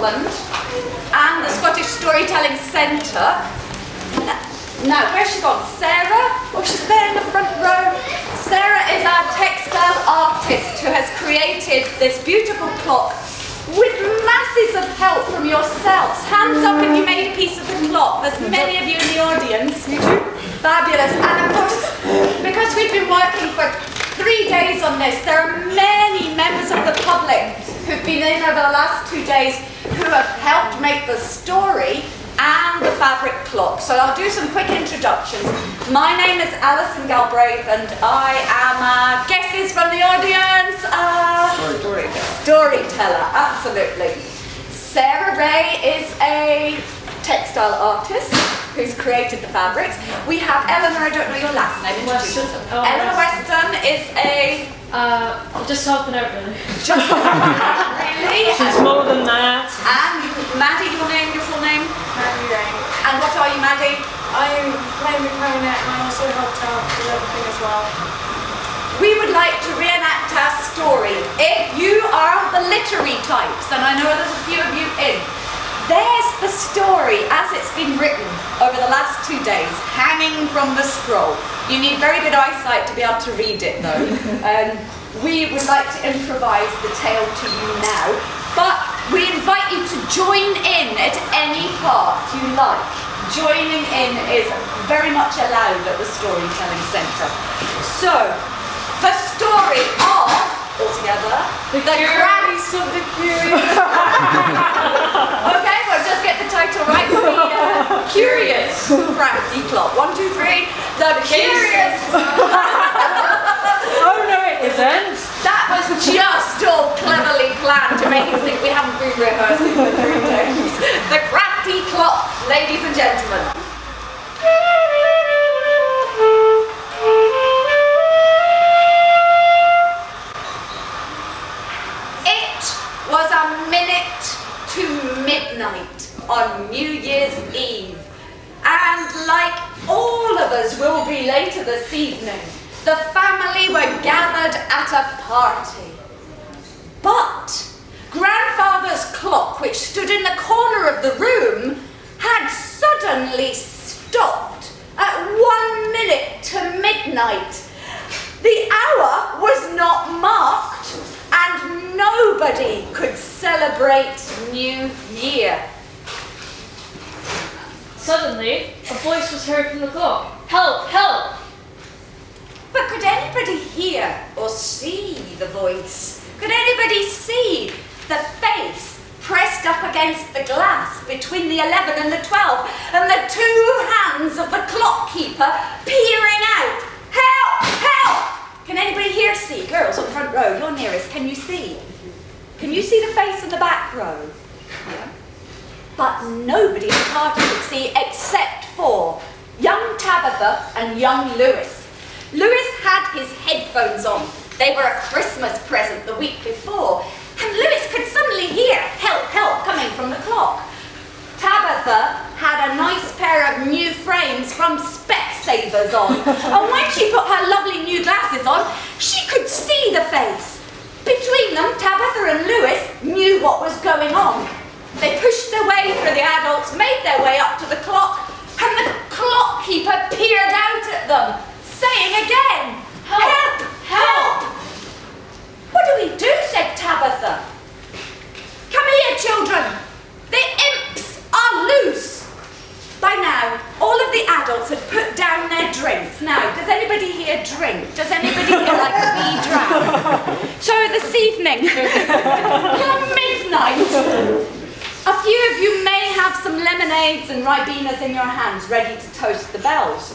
Scotland and the Scottish Storytelling Centre. Now, where's she gone? Sarah? Oh, she's there in the front row. Sarah is our textile artist who has created this beautiful clock with masses of help from yourselves. Hands up if you made a piece of the clock. There's many of you in the audience. You do? Fabulous. And of course, because we've been working for 3 days on this, there are many members of the public who've been in over the last 2 days who have helped make the story and the fabric clock. So I'll do some quick introductions. My name is Allison Galbraith and I am, guesses from the audience? Storyteller, absolutely. Sarah Reay is a textile artist who's created the fabrics. We have Eleanor, I don't know your last name. Weston. Eleanor Weston is a... just helping out really. Just really? She's more than that. And Maddy, your name, your full name? Reay. And what are you, Maddy? I'm playing the clarinet and I also helped out with everything as well. We would like to reenact our story. If you are the literary types, and I know there's a few of you in, there's the story as it's been written over the last 2 days, hanging from the scroll. You need very good eyesight to be able to read it though. We would like to improvise the tale to you now, but we invite you to join in at any part you like. Joining in is very much allowed at the Storytelling Centre. So, the story of, altogether, the Crafty of the Curious. Okay, well just get the title right. The Curious Crafty Clock. 1, 2, 3. The Curious. Oh no, it isn't. That was just all cleverly planned to make you think we haven't been rehearsing for 3 days. The Crafty Clock, ladies and gentlemen. It was a minute to midnight on New Year's Eve. And like all of us will be later this evening, the family were gathered at a party. But Grandfather's clock, which stood in the corner of the room, had suddenly stopped at 1 minute to midnight. The hour was not marked and nobody could celebrate New Year. Suddenly, a voice was heard from the clock. Help! Help! But could anybody hear or see the voice? Could anybody see the face pressed up against the glass between the 11 and the 12 and the 2 hands of the clock keeper peering out? Help! Help! Can anybody here see? Girls on the front row, you're nearest, can you see? Can you see the face in the back row? Yeah. But nobody in the party could see except for young Tabitha and young Lewis. Lewis had his headphones on. They were a Christmas present the week before. And Lewis could suddenly hear help, help coming from the clock. Tabitha had a nice pair of new frames from Specsavers on. And when she put her lovely new glasses on, she could see the face. Between them, Tabitha and Lewis knew what was going on. They pushed their way through the adults, made their way up to the clock, and the clock keeper peered out at them, saying again, help, help! What do we do, said Tabitha. Come here, children. The imps are loose. By now, all of the adults had put down their drinks. Now, does anybody here drink? Does anybody here like to be drunk? So this evening, come midnight, a few of you may have some lemonades and ribenas in your hands ready to toast the bells.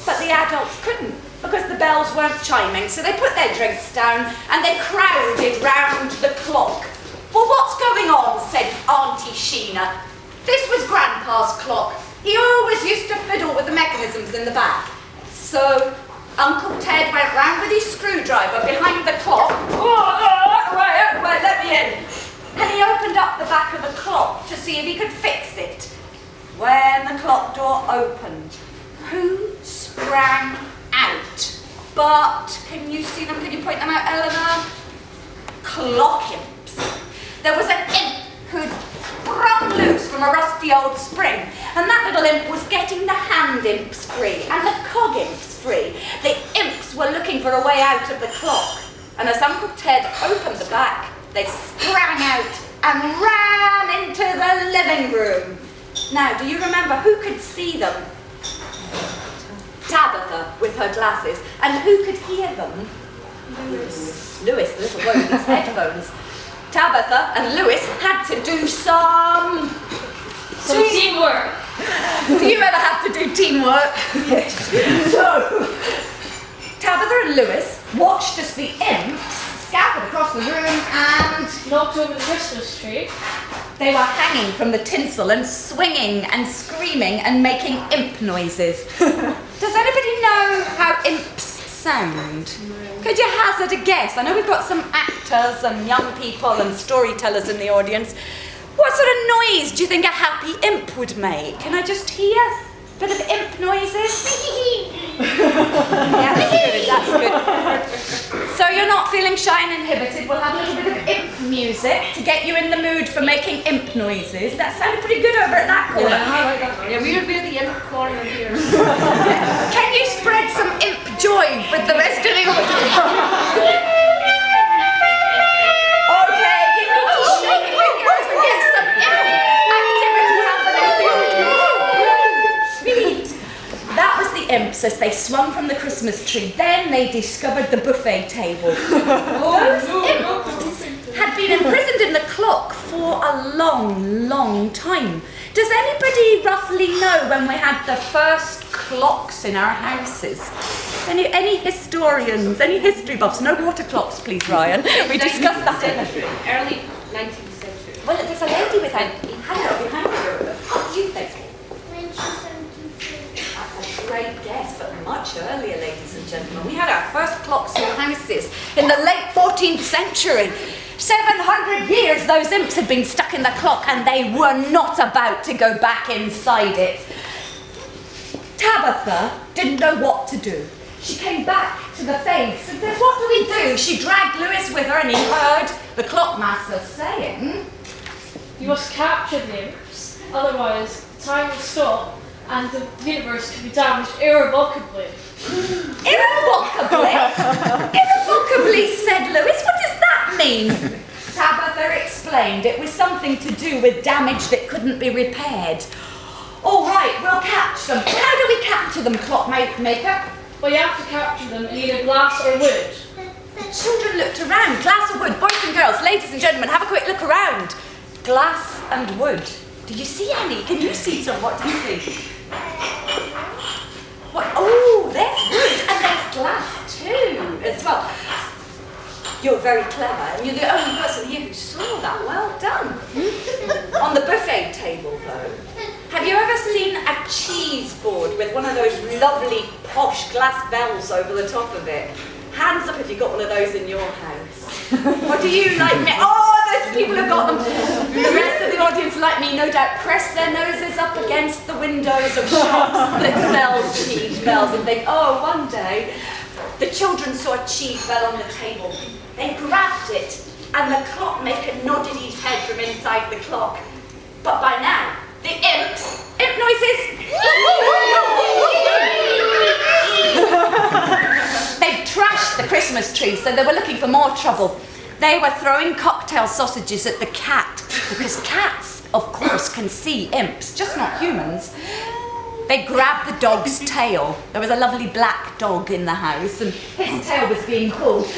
But the adults couldn't, because the bells weren't chiming, so they put their drinks down and they crowded round the clock. Well, what's going on, said Auntie Sheena. This was Grandpa's clock. He always used to fiddle with the mechanisms in the back. So Uncle Ted went round with his screwdriver behind the clock. Right, let me in. And he opened up the back of the clock to see if he could fix it. When the clock door opened, who sprang out? But, can you see them? Can you point them out, Eleanor? Clock imps. There was an imp who'd from a rusty old spring, and that little imp was getting the hand imps free and the cog imps free. The imps were looking for a way out of the clock, and as Uncle Ted opened the back, they sprang out and ran into the living room. Now, do you remember who could see them? Tabitha with her glasses. And who could hear them? Lewis, the little boy with his headphones. Tabitha and Lewis had to do some teamwork. Do you ever have to do teamwork? Yes. So, Tabitha and Lewis watched as the imps scattered across the room and knocked over the Christmas tree. They were hanging from the tinsel and swinging and screaming and making imp noises. Does anybody know how imps sound? Could you hazard a guess? I know we've got some actors and young people and storytellers in the audience. What sort of noise do you think a happy imp would make? Can I just hear a bit of imp noises? Yeah, that's good. So you're not feeling shy and inhibited. We'll have a little bit of imp music to get you in the mood for making imp noises. That sounded pretty good over at that corner. Yeah, I like that one. Yeah, we would be in the imp corner here. Can you spread some imp joy with the rest of the audience? Okay, you need to shake fingers and get some imp activity happening. That was the imps as they swung from the Christmas tree. Then they discovered the buffet table. Those imps had been imprisoned in the clock for a long, long time. Does anybody roughly know when we had the first clocks in our houses? Any historians, any history buffs? No water clocks, please, Ryan. We discussed that. Early 19th century. Well, there's a lady with a hand behind her. What do you think? That's a great guess, but much earlier, ladies and gentlemen. We had our first clocks in houses in the late 14th century. 700 years those imps had been stuck in the clock and they were not about to go back inside it. Tabitha didn't know what to do. She came back to the face and said, "What do we do?" She dragged Lewis with her and he heard the clockmaster saying, "You must capture the imps, otherwise time will stop and the universe could be damaged irrevocably." Irrevocably? Irrevocably, said Lewis. What does that mean? Tabitha explained it was something to do with damage that couldn't be repaired. All right, we'll catch them. How do we capture them, clockmaker? Well, you have to capture them in either glass or wood. The children looked around. Glass or wood? Boys and girls, ladies and gentlemen, have a quick look around. Glass and wood. Do you see any? Can you see some? What do you see? What? Oh, there's wood and there's glass too, as well. You're very clever, and you're the only person here who saw that. Well done. On the buffet table, though, have you ever seen a cheese board with one of those lovely posh glass bells over the top of it? Hands up if you've got one of those in your house. Or do you, like me? Oh, those people have got them. The rest of the audience, like me, no doubt, press their noses up against the windows of shops that sell cheese bells and think, oh, one day the children saw a cheese bell on the table. They grabbed it, and the clockmaker nodded his head from inside the clock. But by now, the imps, imp noises. They'd trashed the Christmas tree, so they were looking for more trouble. They were throwing cocktail sausages at the cat, because cats, of course, can see imps, just not humans. They grabbed the dog's tail. There was a lovely black dog in the house, and his tail was being pulled.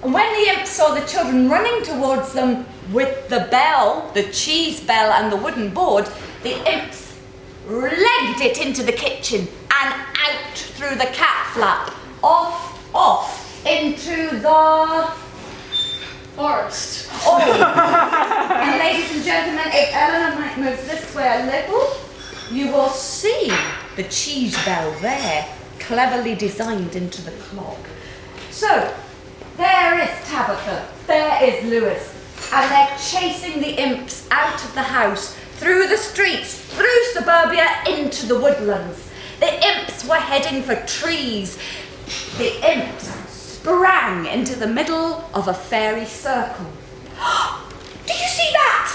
And when the imps saw the children running towards them with the bell, the cheese bell and the wooden board, the imps legged it into the kitchen and out through the cat flap, off into the forest. Oh. And ladies and gentlemen, if Eleanor might move this way a little, you will see the cheese bell there, cleverly designed into the clock. So, there is Tabitha, there is Lewis, and they're chasing the imps out of the house, through the streets, through suburbia, into the woodlands. The imps were heading for trees. The imps sprang into the middle of a fairy circle. Do you see that?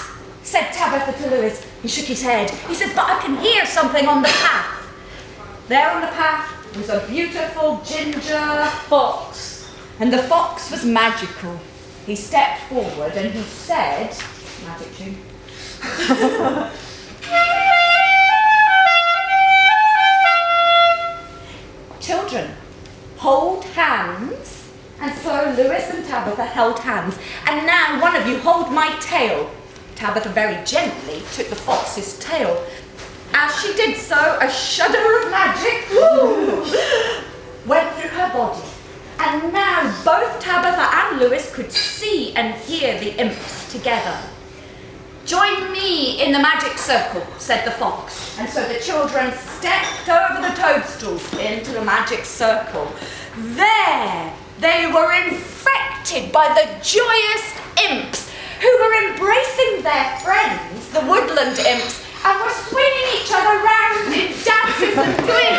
said Tabitha to Lewis. He shook his head. He said, but I can hear something on the path. There on the path was a beautiful ginger Fox. and the fox was magical. He stepped forward and he said, magic tune, children, hold hands. And so Lewis and Tabitha held hands. And now one of you hold my tail. Tabitha very gently took the fox's tail. As she did so, a shudder of magic went through her body. And now both Tabitha and Lewis could see and hear the imps together. Join me in the magic circle, said the fox. And so the children stepped over the toadstools into the magic circle. There they were infected by the joyous imps who were embracing their friends, the Woodland Imps, and were swinging each other round in dances and doing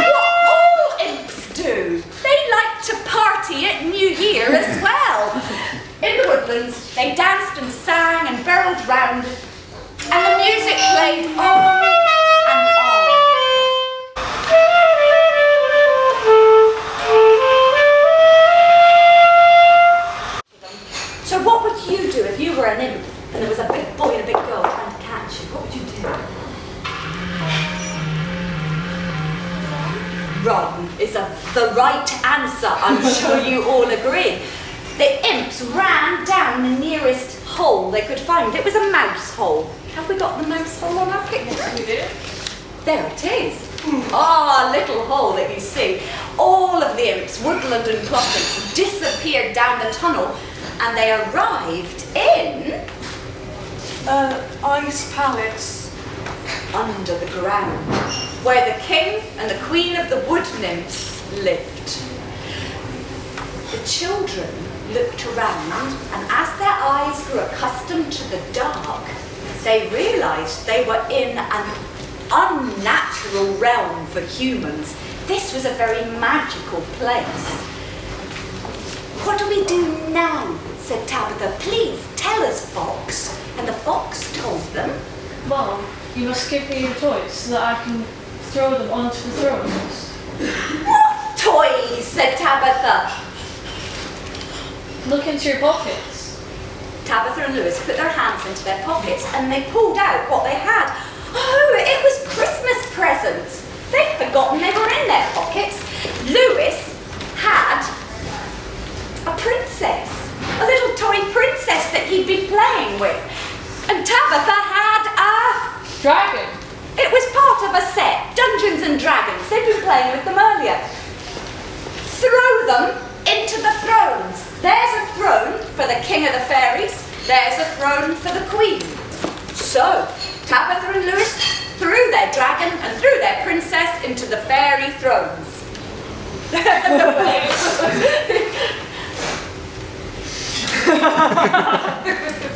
what all imps do. They like to party at New Year as well. In the woodlands, they danced and sang and barreled round, and the music played on and on. So what would you do if you were an imp and there was a big boy and a big girl trying to catch you? What would you do? Run is the right answer, I'm sure you all agree. The imps ran down the nearest hole they could find. It was a mouse hole. Have we got the mouse hole on our picture? We do. There it is. Ah, a little hole that you see. All of the imps, Woodland and Clock imps, disappeared down the tunnel and they arrived in... Ice Palace. under the ground, where the king and the queen of the wood nymphs lived. The children looked around, and as their eyes grew accustomed to the dark, they realised they were in an unnatural realm for humans. This was a very magical place. What do we do now? Said Tabitha. Please tell us, Fox. And the fox told them. Well, you must give me your toys so that I can throw them onto the thrones. What toys? Said Tabitha. Look into your pockets. Tabitha and Lewis put their hands into their pockets and they pulled out what they had. Oh, it was Christmas presents. They'd forgotten they were in their pockets. Lewis had a princess, a little toy princess that he'd been playing with. And Tabitha had a... Dragon. It was part of a set, Dungeons and Dragons. They'd been playing with them earlier. Throw them into the thrones. There's a throne for the king of the fairies. There's a throne for the queen. So, Tabitha and Lewis threw their dragon and threw their princess into the fairy thrones.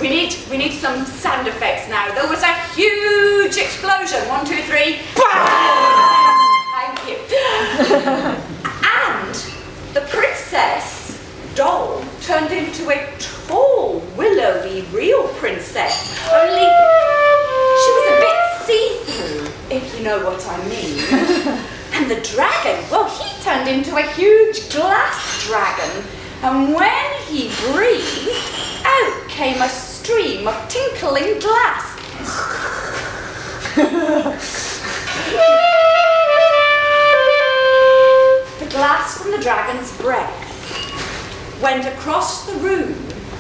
We need some sound effects now. There was a huge explosion. 1, 2, 3. Thank you. And the princess doll turned into a tall, willowy, real princess. Only she was a bit see-through, if you know what I mean. And the dragon, well, he turned into a huge glass dragon. And when he breathed, out came a stream of tinkling glass. The glass from the dragon's breath went across the room,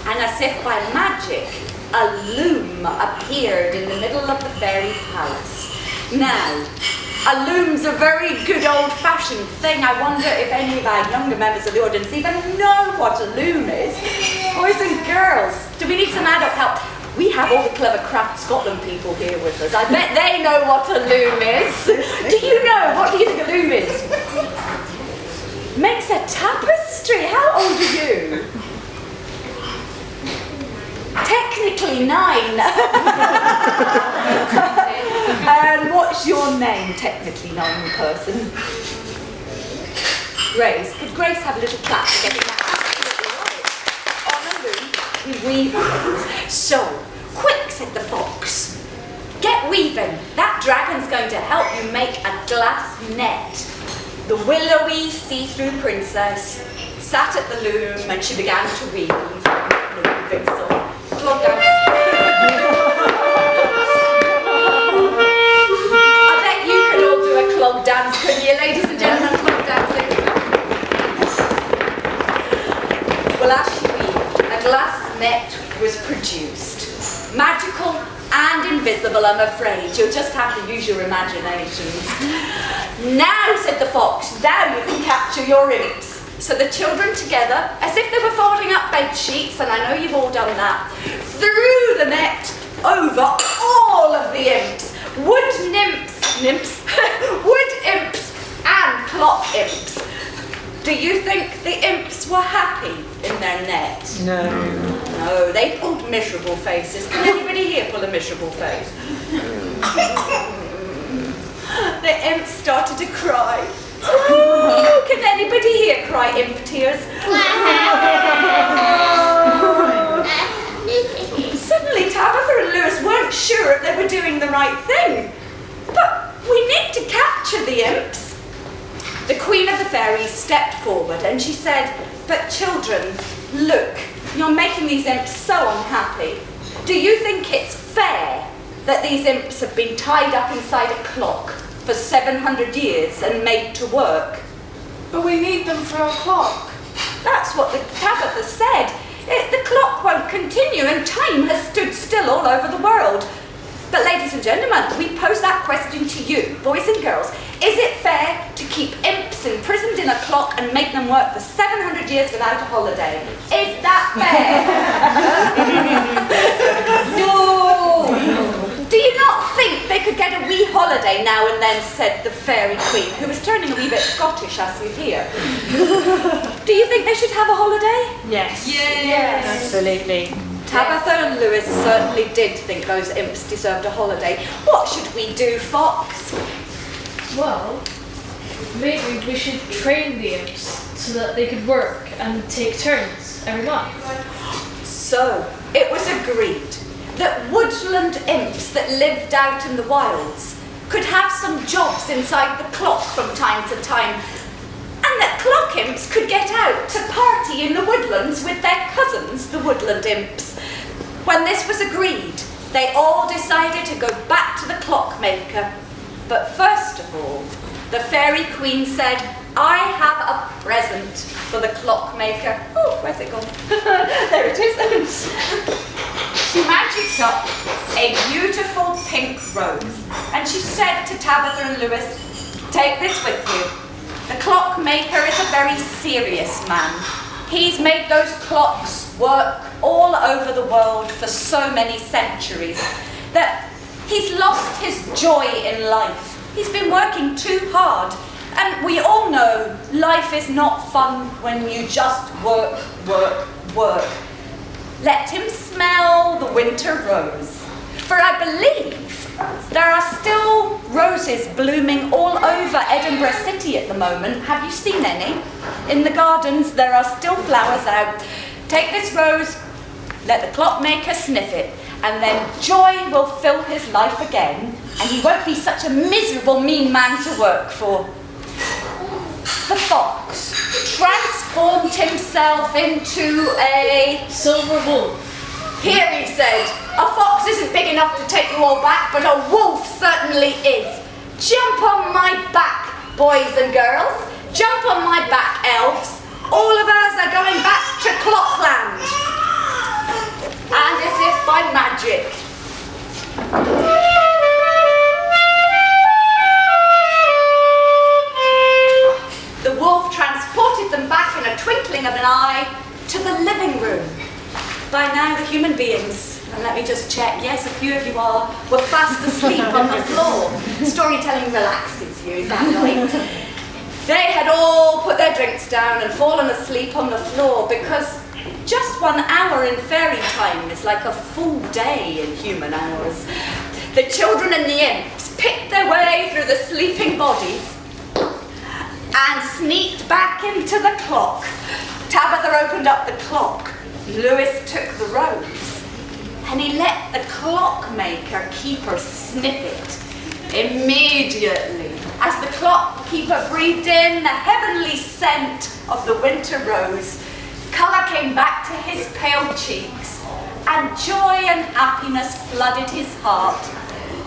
and as if by magic, a loom appeared in the middle of the fairy palace. Now, a loom's a very good old-fashioned thing. I wonder if any of our younger members of the audience even know what a loom is. Boys and girls, do we need some adult help? We have all the clever Craft Scotland people here with us. I bet they know what a loom is. Do you know? What do you think a loom is? Makes a tapestry. How old are you? Technically 9. And what's your name, technically 9 person? Grace. Could Grace have a little clap for getting that absolutely right? On a loom, we weave things. So, quick, said the fox. Get weaving. That dragon's going to help you make a glass net. The willowy see-through princess sat at the loom and she began to weave. Weaving song. Clog dance. I bet you could all do a clog dance, couldn't you, ladies and gentlemen? Clog dancing. Well, as she weaved, a glass net was produced. Magical and invisible, I'm afraid. You'll just have to use your imaginations. Now, said the fox, now you can capture your imps. So the children together, as if they were folding up bed sheets, and I know you've all done that, threw the net over all of the imps. Wood imps and clock imps. Do you think the imps were happy in their net? No. No, they pulled miserable faces. Can anybody here pull a miserable face? The imps started to cry. Oh, can anybody here cry imp tears? Suddenly Tabitha and Lewis weren't sure if they were doing the right thing. But we need to capture the imps. The Queen of the Fairies stepped forward and she said, but children, look, you're making these imps so unhappy. Do you think it's fair that these imps have been tied up inside a clock for 700 years and made to work? But we need them for our clock. That's what the Tabitha said. The clock won't continue and time has stood still all over the world. But ladies and gentlemen, we pose that question to you, boys and girls. Is it fair to keep imps imprisoned in a clock and make them work for 700 years without a holiday? Is that fair? No! Do you not think they could get a wee holiday now and then, said the Fairy Queen, who was turning a wee bit Scottish as we hear. Do you think they should have a holiday? Yes. Yes. Absolutely. Tabitha and Lewis certainly did think those imps deserved a holiday. What should we do, Fox? Well, maybe we should train the imps so that they could work and take turns every month. So, it was agreed that woodland imps that lived out in the wilds could have some jobs inside the clock from time to time, and that clock imps could get out to party in the woodlands with their cousins, the woodland imps. When this was agreed, they all decided to go back to the clockmaker. But first of all, the Fairy Queen said, I have a present for the clockmaker. Oh, where's it gone? There it is. She magicked up a beautiful pink rose, and she said to Tabitha and Lewis, take this with you. The clockmaker is a very serious man. He's made those clocks work all over the world for so many centuries that he's lost his joy in life. He's been working too hard. And we all know life is not fun when you just work, work, work. Let him smell the winter rose. For I believe there are still roses blooming all over Edinburgh City at the moment. Have you seen any? In the gardens there are still flowers out. Take this rose, let the clockmaker sniff it, and then joy will fill his life again, and he won't be such a miserable, mean man to work for. The fox transformed himself into a silver wolf. Here, he said, a fox isn't big enough to take you all back, but a wolf certainly is. Jump on my back, boys and girls. Jump on my back, elves. All of us are going back to Clockland. And as if by magic, the wolf transported them back in a twinkling of an eye to the living room. By now the human beings, and let me just check, yes, a few of you are, were fast asleep on the floor. Storytelling relaxes you, is that right? They had all put their drinks down and fallen asleep on the floor because just 1 hour in fairy time is like a full day in human hours. The children and the imps picked their way through the sleeping bodies and sneaked back into the clock. Tabitha opened up the clock. Lewis took the rose. and he let the clockmaker keeper sniff it. Immediately, as the clockkeeper breathed in the heavenly scent of the winter rose, colour came back to his pale cheeks, and joy and happiness flooded his heart.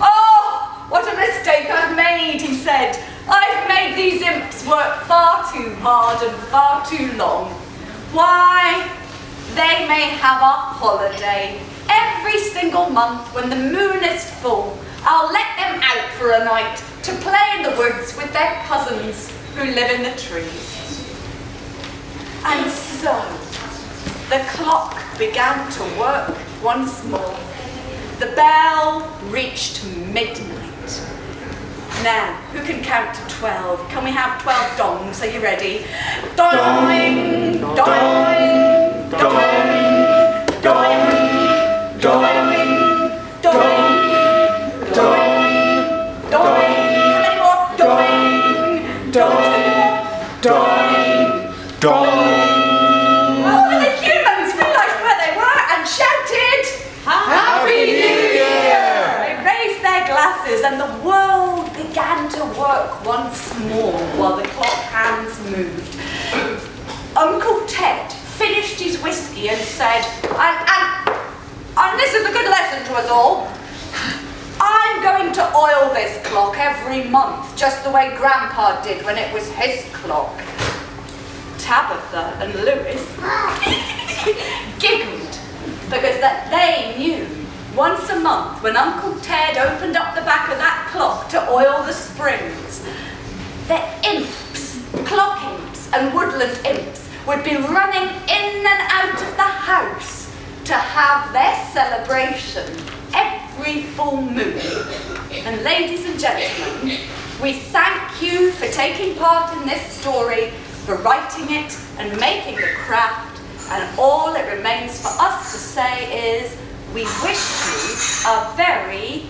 "Oh, what a mistake I've made," he said. "I've made these imps work far too hard and far too long. Why, they may have a holiday. Every single month when the moon is full, I'll let them out for a night to play in the woods with their cousins who live in the trees." And so, the clock began to work once more. The bell reached midnight. Now, who can count to 12? Can we have 12 dongs? Are you ready? Doing, doing, doing, doing, doing, doing, doing, doing. How many more? Doing, doing, doing, doing. Oh, and the humans realised where they were and shouted, "Happy New Year!" They raised their glasses and the world began to work once more while the clock hands moved. Uncle Ted finished his whiskey and said, and this is a good lesson to us all, "I'm going to oil this clock every month, just the way Grandpa did when it was his clock." Tabitha and Lewis giggled because that they knew once a month when Uncle Ted opened up the back of that clock to oil the springs, the imps, clock imps and woodland imps would be running in and out of the house to have their celebration every full moon. And ladies and gentlemen, we thank you for taking part in this story, for writing it and making the craft, and all it remains for us to say is we wish you a very